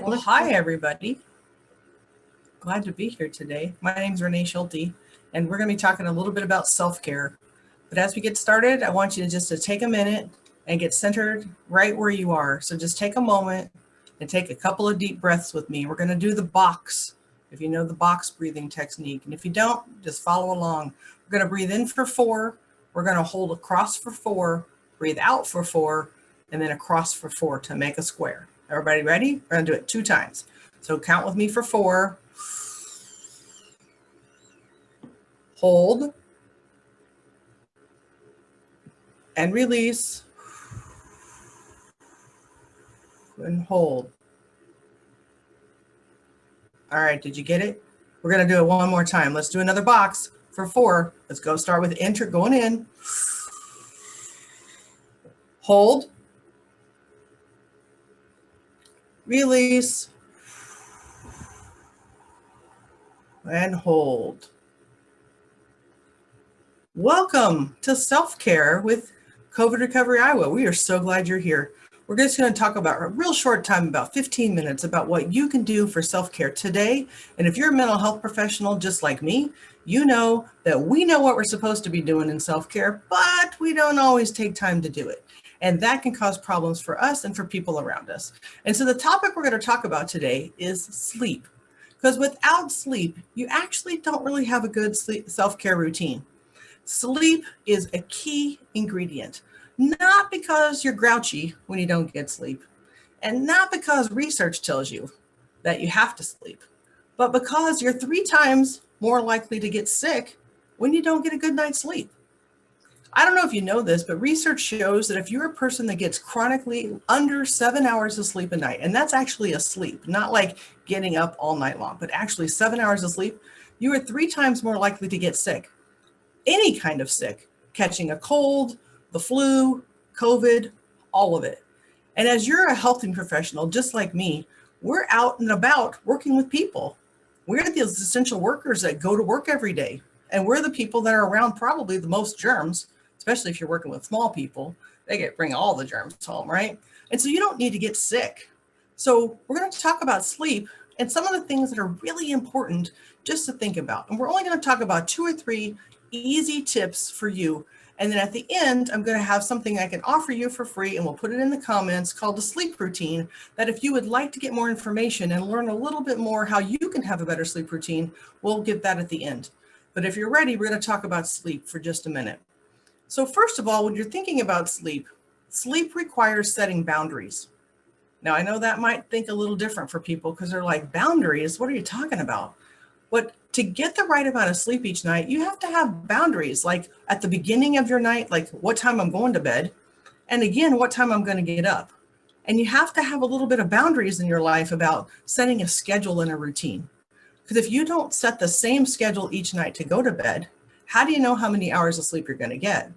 Well, hi, everybody. Glad to be here today. My name is Renee Schulte, and we're going to be talking a little bit about self-care. But as we get started, I want you to take a minute and get centered right where you are. So just take a moment and take a couple of deep breaths with me. We're going to do the box, if you know the box breathing technique. And if you don't, just follow along. We're going to breathe in for 4. We're going to hold across for 4, breathe out for 4, and then across for 4 to make a square. Everybody ready? We're going to do it 2 times. So count with me for 4. Hold. And release. And hold. All right, did you get it? We're going to do it one more time. Let's do another box for 4. Let's go start with enter, going in. Hold. Release. And hold. Welcome to Self-Care with COVID Recovery Iowa. We are so glad you're here. We're just going to talk about a real short time, about 15 minutes, about what you can do for self-care today. And if you're a mental health professional just like me, you know that we know what we're supposed to be doing in self-care, but we don't always take time to do it. And that can cause problems for us and for people around us. And so the topic we're going to talk about today is sleep. Because without sleep, you actually don't really have a good self-care routine. Sleep is a key ingredient, not because you're grouchy when you don't get sleep, and not because research tells you that you have to sleep, but because you're 3 times more likely to get sick when you don't get a good night's sleep. I don't know if you know this, but research shows that if you're a person that gets chronically under 7 hours of sleep a night, and that's actually a sleep, not like getting up all night long, but actually 7 hours of sleep, you are 3 times more likely to get sick. Any kind of sick, catching a cold, the flu, COVID, all of it. And as you're a health professional, just like me, we're out and about working with people. We're the essential workers that go to work every day. And we're the people that are around probably the most germs, especially if you're working with small people. They bring all the germs home, right? And so you don't need to get sick. So we're going to talk about sleep and some of the things that are really important just to think about. And we're only going to talk about 2 or 3 easy tips for you. And then at the end, I'm going to have something I can offer you for free, and we'll put it in the comments, called the sleep routine, that if you would like to get more information and learn a little bit more how you can have a better sleep routine, we'll get that at the end. But if you're ready, we're going to talk about sleep for just a minute. So first of all, when you're thinking about sleep, sleep requires setting boundaries. Now, I know that might think a little different for people because they're like, boundaries? What are you talking about? But to get the right amount of sleep each night, you have to have boundaries, like at the beginning of your night, like what time I'm going to bed, and again, what time I'm going to get up. And you have to have a little bit of boundaries in your life about setting a schedule and a routine. Because if you don't set the same schedule each night to go to bed, how do you know how many hours of sleep you're going to get?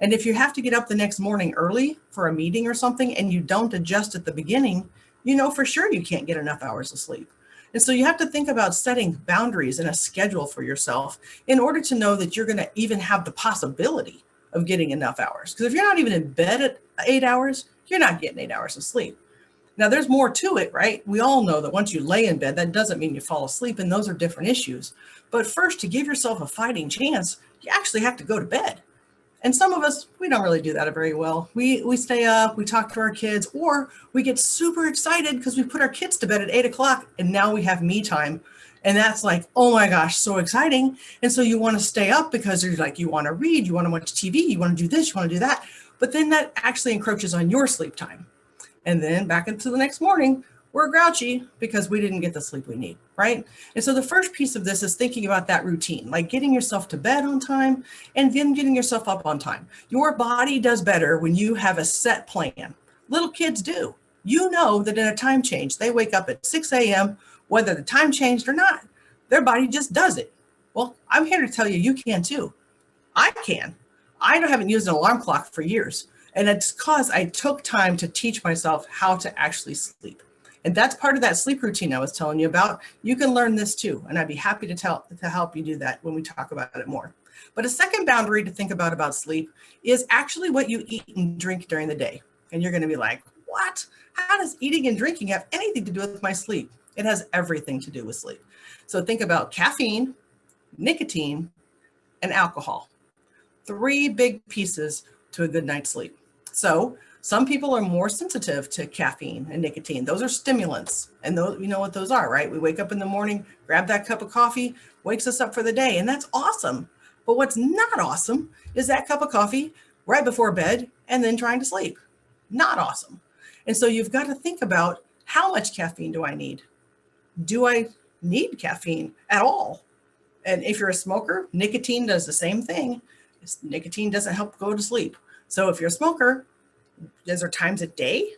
And if you have to get up the next morning early for a meeting or something and you don't adjust at the beginning, you know for sure you can't get enough hours of sleep. And so you have to think about setting boundaries and a schedule for yourself in order to know that you're going to even have the possibility of getting enough hours. Because if you're not even in bed at 8 hours, you're not getting 8 hours of sleep. Now, there's more to it, right? We all know that once you lay in bed, that doesn't mean you fall asleep, and those are different issues. But first, to give yourself a fighting chance, you actually have to go to bed. And some of us, we don't really do that very well. We stay up, we talk to our kids, or we get super excited because we put our kids to bed at 8 o'clock and now we have me time. And that's like, oh my gosh, so exciting. And so you want to stay up because you're like, you want to read, you want to watch TV, you want to do this, you want to do that. But then that actually encroaches on your sleep time. And then back into the next morning, we're grouchy because we didn't get the sleep we need, right? And so the first piece of this is thinking about that routine, like getting yourself to bed on time and then getting yourself up on time. Your body does better when you have a set plan. Little kids do. You know that in a time change, they wake up at 6 a.m., whether the time changed or not. Their body just does it. Well, I'm here to tell you, you can too. I can. I haven't used an alarm clock for years. And it's because I took time to teach myself how to actually sleep. And that's part of that sleep routine I was telling you about. You can learn this too. And I'd be happy to help you do that when we talk about it more. But a second boundary to think about sleep is actually what you eat and drink during the day. And you're going to be like, what? How does eating and drinking have anything to do with my sleep? It has everything to do with sleep. So think about caffeine, nicotine, and alcohol. Three big pieces to a good night's sleep. So some people are more sensitive to caffeine and nicotine. Those are stimulants. And those, you know what those are, right? We wake up in the morning, grab that cup of coffee, wakes us up for the day, and that's awesome. But what's not awesome is that cup of coffee right before bed and then trying to sleep. Not awesome. And so you've got to think about, how much caffeine do I need? Do I need caffeine at all? And if you're a smoker, nicotine does the same thing. Nicotine doesn't help go to sleep. So if you're a smoker, is there times a day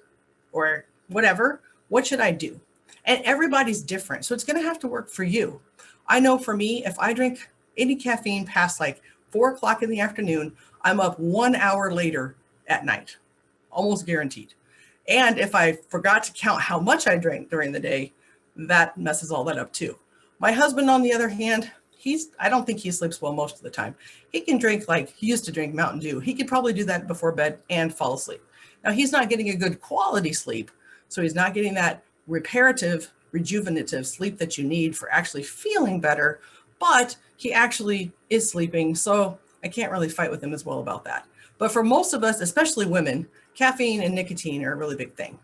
or whatever? What should I do? And everybody's different. So it's going to have to work for you. I know for me, if I drink any caffeine past like 4 o'clock in the afternoon, I'm up 1 hour later at night, almost guaranteed. And if I forgot to count how much I drank during the day, that messes all that up too. My husband, on the other hand, I don't think he sleeps well most of the time. He can drink, like he used to drink Mountain Dew. He could probably do that before bed and fall asleep. Now he's not getting a good quality sleep. So he's not getting that reparative, rejuvenative sleep that you need for actually feeling better, but he actually is sleeping. So I can't really fight with him as well about that. But for most of us, especially women, caffeine and nicotine are a really big thing.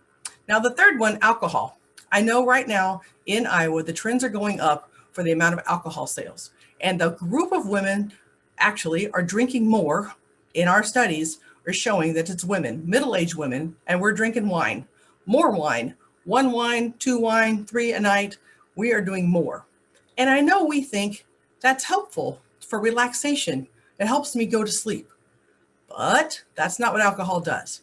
Now, the third one, alcohol. I know right now in Iowa, the trends are going up for the amount of alcohol sales. And the group of women actually are drinking more. In our studies are showing that it's women, middle-aged women, and we're drinking wine, more wine, 1 wine, 2 wine, 3 a night. We are doing more. And I know we think that's helpful for relaxation. It helps me go to sleep. But that's not what alcohol does.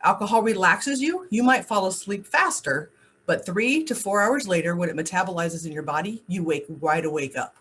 Alcohol relaxes you. You might fall asleep faster, but 3 to 4 hours later, when it metabolizes in your body, you wake right awake up.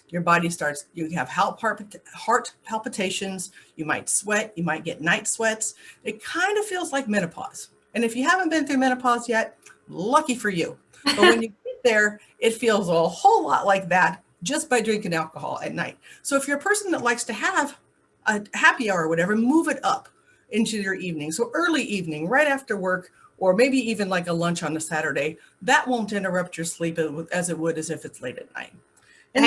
Your body starts, you have heart palpitations, you might sweat, you might get night sweats. It kind of feels like menopause. And if you haven't been through menopause yet, lucky for you. But when you get there, it feels a whole lot like that just by drinking alcohol at night. So if you're a person that likes to have a happy hour or whatever, move it up into your evening. So early evening, right after work, or maybe even like a lunch on a Saturday, that won't interrupt your sleep as it would as if it's late at night. And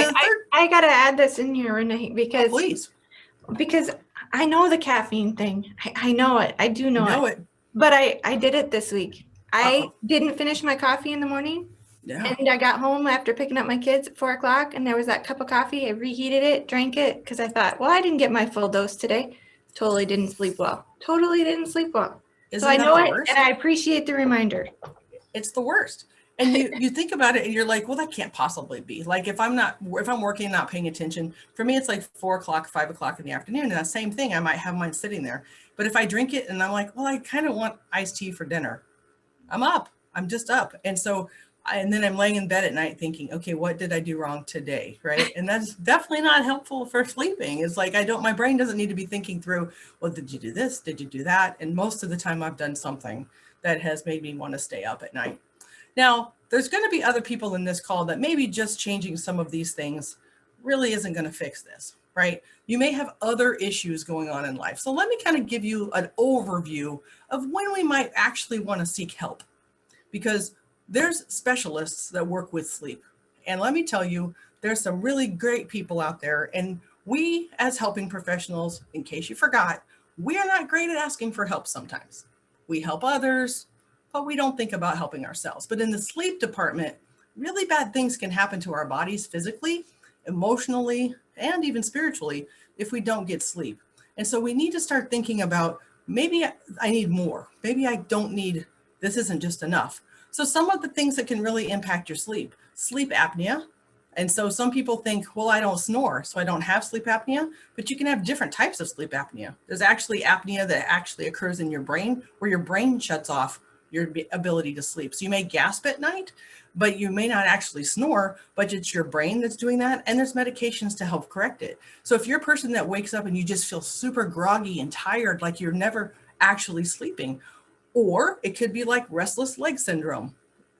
I got to add this in here, Renee, because, please. Because I know the caffeine thing. I know it. I do know it. But I did it this week. I didn't finish my coffee in the morning. Yeah. And I got home after picking up my kids at 4 o'clock, and there was that cup of coffee. I reheated it, drank it, because I thought, well, I didn't get my full dose today. Totally didn't sleep well. So I know it, and I appreciate the reminder. It's the worst. And you think about it and you're like, well, that can't possibly be. Like if I'm working, not paying attention, for me, it's like 4 o'clock, 5 o'clock in the afternoon. And that same thing, I might have mine sitting there. But if I drink it and I'm like, well, I kind of want iced tea for dinner, I'm up. I'm just up. And so, and then I'm laying in bed at night thinking, okay, what did I do wrong today? Right. And that's definitely not helpful for sleeping. It's like, my brain doesn't need to be thinking through, well, did you do this? Did you do that? And most of the time I've done something that has made me want to stay up at night. Now, there's going to be other people in this call that maybe just changing some of these things really isn't going to fix this, right? You may have other issues going on in life. So let me kind of give you an overview of when we might actually want to seek help, because there's specialists that work with sleep. And let me tell you, there's some really great people out there. And we, as helping professionals, in case you forgot, we are not great at asking for help sometimes. We help others, but we don't think about helping ourselves. But in the sleep department, really bad things can happen to our bodies physically, emotionally, and even spiritually if we don't get sleep. And so we need to start thinking about, maybe I need more. Maybe I don't need, this isn't just enough. So some of the things that can really impact your sleep apnea. And so some people think, well, I don't snore, so I don't have sleep apnea, but you can have different types of sleep apnea. There's actually apnea that actually occurs in your brain, where your brain shuts off your ability to sleep. So you may gasp at night, but you may not actually snore, but it's your brain that's doing that. And there's medications to help correct it. So if you're a person that wakes up and you just feel super groggy and tired, like you're never actually sleeping, or it could be like restless leg syndrome.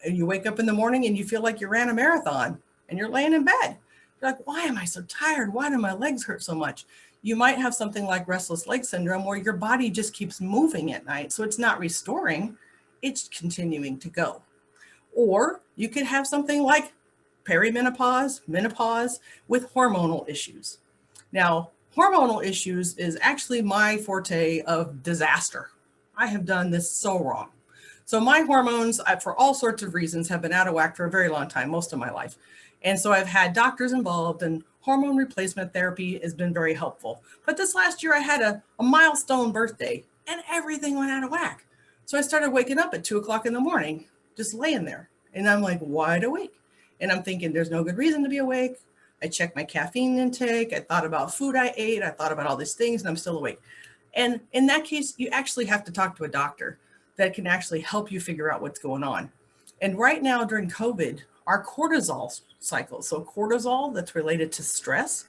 And you wake up in the morning and you feel like you ran a marathon and you're laying in bed. You're like, why am I so tired? Why do my legs hurt so much? You might have something like restless leg syndrome where your body just keeps moving at night. So it's not restoring. it's continuing to go. Or you could have something like perimenopause, menopause with hormonal issues. Now, hormonal issues is actually my forte of disaster. I have done this so wrong. So my hormones, for all sorts of reasons, have been out of whack for a very long time, most of my life. And so I've had doctors involved, and hormone replacement therapy has been very helpful. But this last year I had a milestone birthday and everything went out of whack. So I started waking up at 2 o'clock in the morning, just laying there. And I'm like wide awake. And I'm thinking there's no good reason to be awake. I checked my caffeine intake. I thought about food I ate. I thought about all these things, and I'm still awake. And in that case, you actually have to talk to a doctor that can actually help you figure out what's going on. And right now during COVID, our cortisol cycle, so cortisol that's related to stress.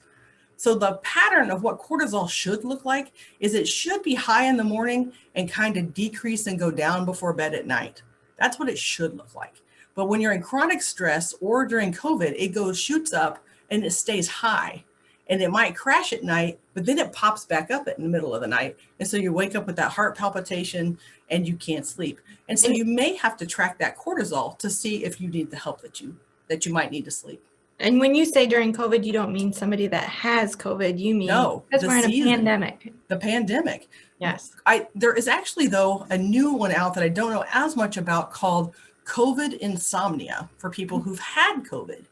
So the pattern of what cortisol should look like is it should be high in the morning and kind of decrease and go down before bed at night. That's what it should look like. But when you're in chronic stress or during COVID, it shoots up and it stays high. And it might crash at night, but then it pops back up in the middle of the night. And so you wake up with that heart palpitation and you can't sleep. And so you may have to track that cortisol to see if you need the help that you might need to sleep. And when you say during COVID, you don't mean somebody that has COVID. You mean because we're in a pandemic. The pandemic. Yes. There is actually, though, a new one out that I don't know as much about called COVID insomnia for people who've had COVID.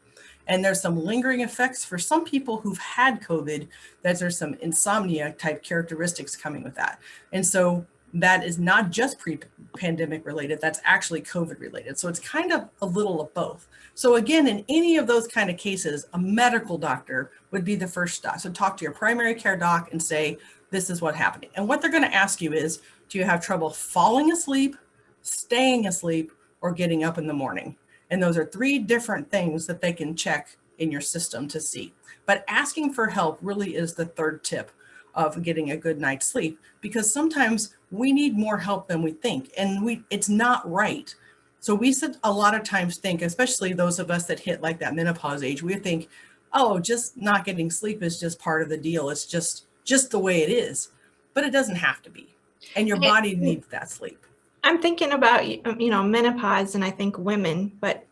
And there's some lingering effects for some people who've had COVID, that there's some insomnia type characteristics coming with that. And so that is not just pre-pandemic related, that's actually COVID related. So it's kind of a little of both. So again, in any of those kind of cases, a medical doctor would be the first stop. So talk to your primary care doc and say, this is what's happening. And what they're going to ask you is, do you have trouble falling asleep, staying asleep, or getting up in the morning? And those are 3 different things that they can check in your system to see. But asking for help really is the 3rd tip of getting a good night's sleep, because sometimes we need more help than we think, and it's not right. So we a lot of times think, especially those of us that hit like that menopause age, we think, oh, just not getting sleep is just part of the deal. It's just the way it is, but it doesn't have to be. And your body needs that sleep. I'm thinking about, menopause, and I think women, but,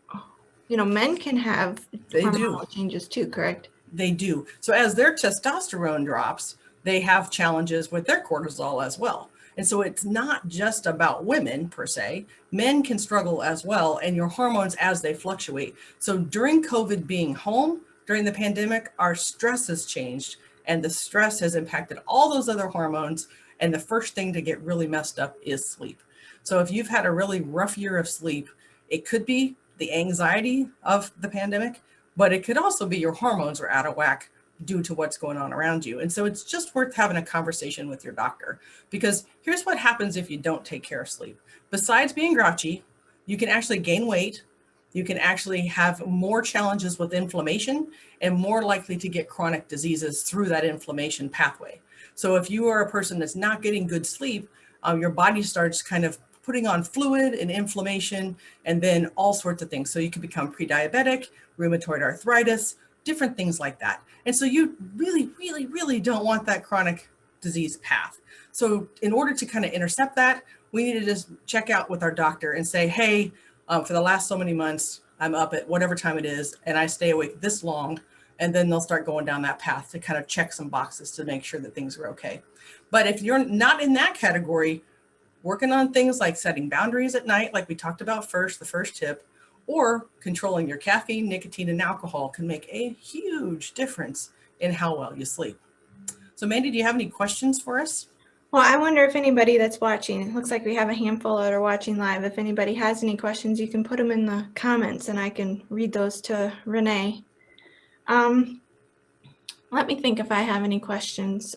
men can have hormonal changes too, correct? They do. So as their testosterone drops, they have challenges with their cortisol as well. And so it's not just about women per se. Men can struggle as well, and your hormones as they fluctuate. So during COVID being home, during the pandemic, our stress has changed, and the stress has impacted all those other hormones. And the first thing to get really messed up is sleep. So if you've had a really rough year of sleep, it could be the anxiety of the pandemic, but it could also be your hormones are out of whack due to what's going on around you. And so it's just worth having a conversation with your doctor, because here's what happens if you don't take care of sleep. Besides being grouchy, you can actually gain weight. You can actually have more challenges with inflammation and more likely to get chronic diseases through that inflammation pathway. So if you are a person that's not getting good sleep, your body starts kind of putting on fluid and inflammation, and then all sorts of things. So you can become pre-diabetic, rheumatoid arthritis, different things like that. And so you really, really, really don't want that chronic disease path. So in order to kind of intercept that, we need to just check out with our doctor and say, hey, for the last so many months, I'm up at whatever time it is, and I stay awake this long. And then they'll start going down that path to kind of check some boxes to make sure that things are okay. But if you're not in that category, working on things like setting boundaries at night, like we talked about first, the first tip, or controlling your caffeine, nicotine, and alcohol can make a huge difference in how well you sleep. So Mandy, do you have any questions for us? Well, I wonder if anybody that's watching, it looks like we have a handful that are watching live. If anybody has any questions, you can put them in the comments and I can read those to Renee. Let me think if I have any questions.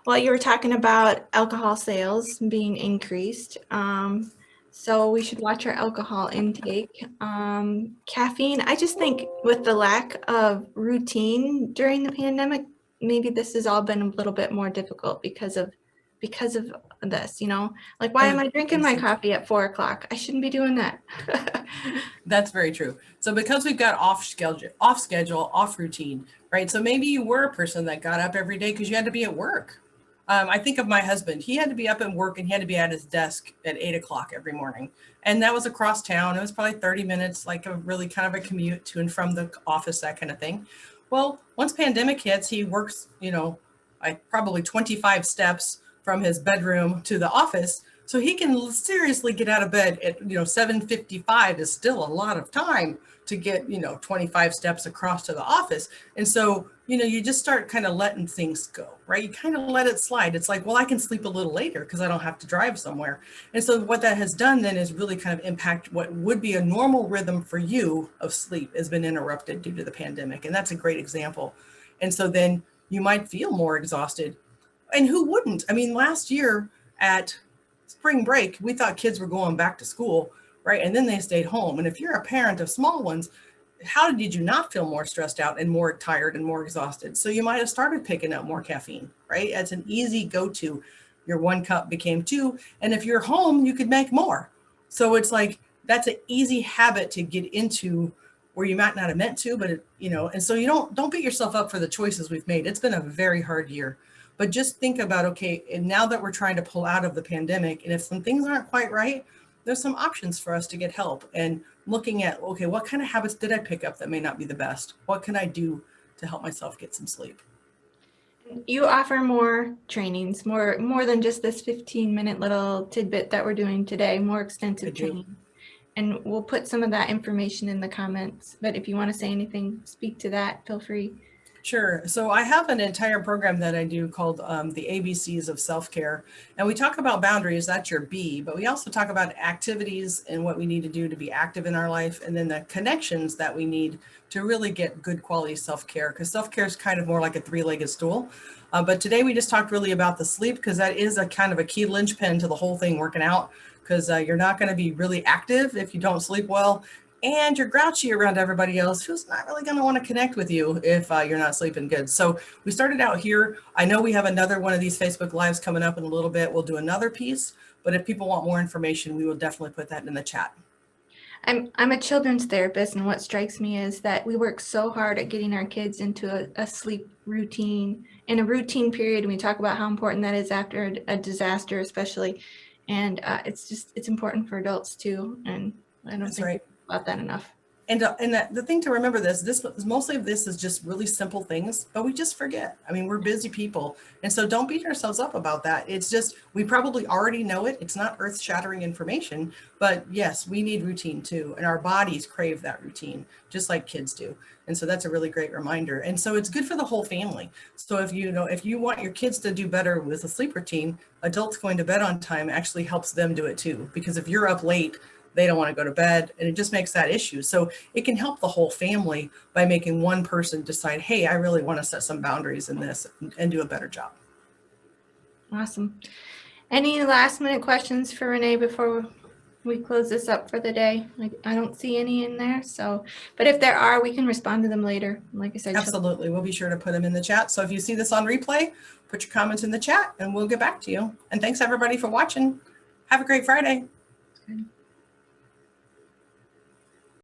Well, you were talking about alcohol sales being increased. So we should watch our alcohol intake. Caffeine, I just think with the lack of routine during the pandemic, maybe this has all been a little bit more difficult because of this, like, why am I drinking my coffee at 4 o'clock? I shouldn't be doing that. That's very true. So because we've got off schedule, off routine, right? So maybe you were a person that got up every day because you had to be at work, I think of my husband. He had to be up at work and he had to be at his desk at 8 o'clock every morning. And that was across town. It was probably 30 minutes, like a really kind of a commute to and from the office, that kind of thing. Well, once pandemic hits, he works, like probably 25 steps from his bedroom to the office. So he can seriously get out of bed at, 7:55 is still a lot of time to get, 25 steps across to the office. And so, you just start kind of letting things go, right? You kind of let it slide. It's like, well, I can sleep a little later because I don't have to drive somewhere. And so what that has done then is really kind of impact what would be a normal rhythm for you of sleep has been interrupted due to the pandemic. And that's a great example. And so then you might feel more exhausted. And who wouldn't? I mean, last year at spring break, we thought kids were going back to school, right? And then they stayed home. And if you're a parent of small ones, how did you not feel more stressed out and more tired and more exhausted? So you might have started picking up more caffeine, right? It's an easy go-to. Your 1 cup became 2. And if you're home, you could make more. So it's like, that's an easy habit to get into where you might not have meant to, but and so you don't beat yourself up for the choices we've made. It's been a very hard year, but just think about, okay, and now that we're trying to pull out of the pandemic, and if some things aren't quite right, there's some options for us to get help. And looking at, okay, what kind of habits did I pick up that may not be the best? What can I do to help myself get some sleep? You offer more trainings, more than just this 15-minute little tidbit that we're doing today, more extensive training. And we'll put some of that information in the comments. But if you want to say anything, speak to that, feel free. Sure. So I have an entire program that I do called the ABCs of self-care. And we talk about boundaries, that's your B, but we also talk about activities and what we need to do to be active in our life. And then the connections that we need to really get good quality self-care, because self-care is kind of more like a 3-legged stool. But today we just talked really about the sleep, because that is a kind of a key linchpin to the whole thing working out, because you're not going to be really active if you don't sleep well. And you're grouchy around everybody else who's not really going to want to connect with you if you're not sleeping good. So we started out here. I know we have another one of these Facebook Lives coming up in a little bit. We'll do another piece, but if people want more information, we will definitely put that in the chat. I'm a children's therapist, and what strikes me is that we work so hard at getting our kids into a sleep routine, in a routine period. And we talk about how important that is after a disaster, especially. And it's important for adults too. And I don't think about that enough. And the thing to remember mostly of this is just really simple things, but we just forget. I mean, we're busy people. And so don't beat ourselves up about that. It's just, we probably already know it. It's not earth shattering information, but yes, we need routine too. And our bodies crave that routine, just like kids do. And so that's a really great reminder. And so it's good for the whole family. So if you want your kids to do better with a sleep routine, adults going to bed on time actually helps them do it too. Because if you're up late, they don't want to go to bed, and it just makes that issue. So it can help the whole family by making one person decide, hey, I really want to set some boundaries in this and do a better job. Awesome. Any last minute questions for Renee before we close this up for the day? I don't see any in there. So, but if there are, we can respond to them later. Like I said, absolutely. We'll be sure to put them in the chat. So if you see this on replay, put your comments in the chat and we'll get back to you. And thanks everybody for watching. Have a great Friday. Good.